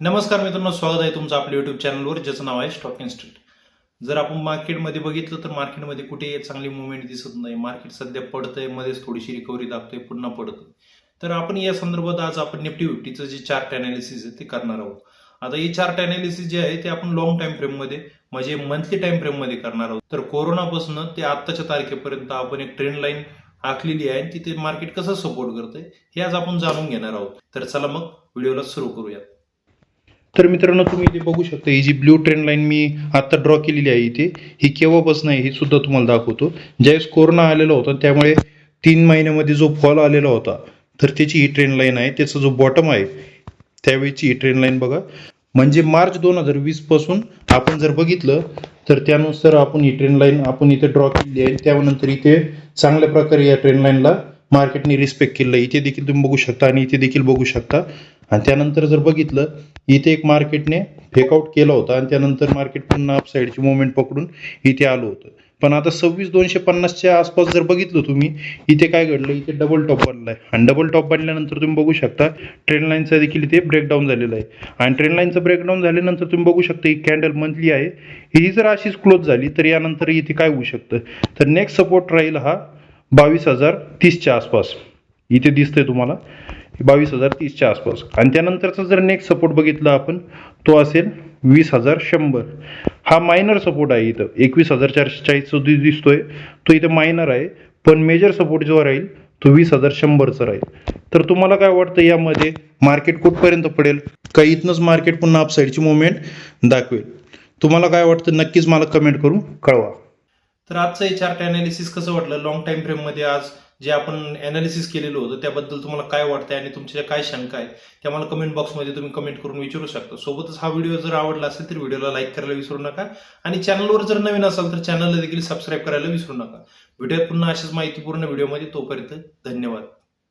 नमस्कार मित्रांनो, स्वागत आहे तुमचं आपल्या युट्यूब चॅनलवर ज्याचं नाव आहे स्टॉक इन्स्टिट्यूट. जर आपण मार्केटमध्ये बघितलं तर मार्केटमध्ये कुठे चांगली मुवमेंट दिसत नाही. मार्केट सध्या पडतंय, मध्येच थोडीशी रिकव्हरी दाखवतोय, पुन्हा पडतोय. तर आपण या संदर्भात आज आपण निफ्टी फिफ्टीचं जे चार्ट अनालिसिस आहे ते करणार आहोत. आता ही चार्ट अनालिसिस जे आहे ते आपण लॉंग टाइम फ्रेम मध्ये म्हणजे मंथली टाइम फ्रेम मध्ये करणार आहोत. तर कोरोनापासून ते आत्ताच्या तारखेपर्यंत आपण एक ट्रेंड लाईन आखलेली आहे, तिथे मार्केट कसं सपोर्ट करतंय हे आज आपण जाणून घेणार आहोत. तर चला मग व्हिडिओला सुरू करूया. तर मित्रांनो, तुम्ही इथे बघू शकता ही जी ब्ल्यू ट्रेंड लाईन मी आता ड्रॉ केलेली आहे इथे, ही केव्हापासून आहे हे सुद्धा तुम्हाला दाखवतो. ज्यावेळेस कोरोना आलेला होता त्यामुळे 3 महिन्यामध्ये जो फॉल आलेला होता तर त्याची ही ट्रेंड लाईन आहे. त्याचा जो बॉटम आहे त्यावेळीची ही ट्रेंड लाईन बघा. म्हणजे मार्च 2020 पासून आपण जर बघितलं तर त्यानुसार आपण ही ट्रेंड लाईन आपण इथे ड्रॉ केली आहे. त्यानंतर इथे चांगल्या प्रकारे या ट्रेंड लाईनला मार्केटने रिस्पेक्ट केलं. इथे देखील तुम्ही बघू शकता आणि इथे देखील बघू शकता. आणि त्यानंतर जर बघितलं इथे एक मार्केटने फेकआउट केला होता आणि त्यानंतर मार्केट पुन्हा अप साईडची मुवमेंट पकडून इथे आलं होतं. पण आता 26,250च्या आसपास जर बघितलं तुम्ही, इथे काय घडलं, इथे डबल टॉप बनलाय आणि डबल टॉप बनल्यानंतर तुम्ही बघू शकता ट्रेंड लाईनचा देखील इथे ब्रेकडाऊन झालेला आहे. आणि ट्रेंड लाईनचं ब्रेकडाऊन झाल्यानंतर तुम्ही बघू शकता ही कॅन्डल मंथली आहे, ही जर अशीच क्लोज झाली तर यानंतर इथे काय होऊ शकतं, तर नेक्स्ट सपोर्ट राहील हा 22,030च्या आसपास. इथे दिसतंय तुम्हाला 22,030च्या आसपास. आणि त्यानंतरचा जर नेक्स्ट सपोर्ट बघितला आपण तो असेल 20,100. हा मायनर सपोर्ट आहे. इथं 21,440 जो दिसतोय तो इथं मायनर आहे, पण मेजर सपोर्ट जो राहील तो 20,100चा राहील. तर तुम्हाला काय वाटतं यामध्ये मार्केट कुठपर्यंत पडेल? काही इथनंच मार्केट पुन्हा अपसाईडची मुवमेंट दाखवेल? तुम्हाला काय वाटतं नक्कीच मला कमेंट करून कळवा. तर आजचं हे चार्ट अनालिसिस कसं वाटलं? लॉंग टाइम फ्रेम मध्ये आज जे आपण अनालिसिस केलेलं होतं त्याबद्दल तुम्हाला काय वाटतंय आणि तुमच्या काय शंका आहे त्या मला कमेंट बॉक्समध्ये तुम्ही कमेंट करून विचारू शकता. सोबतच हा व्हिडिओ जर आवडला असेल तर व्हिडिओला लाईक करायला विसरू नका आणि चॅनलवर जर नवीन असाल तर चॅनलला देखील सबस्क्राईब करायला विसरू नका. भेटूयात पुन्हा अशाच माहितीपूर्ण व्हिडिओमध्ये. तोपर्यंत धन्यवाद.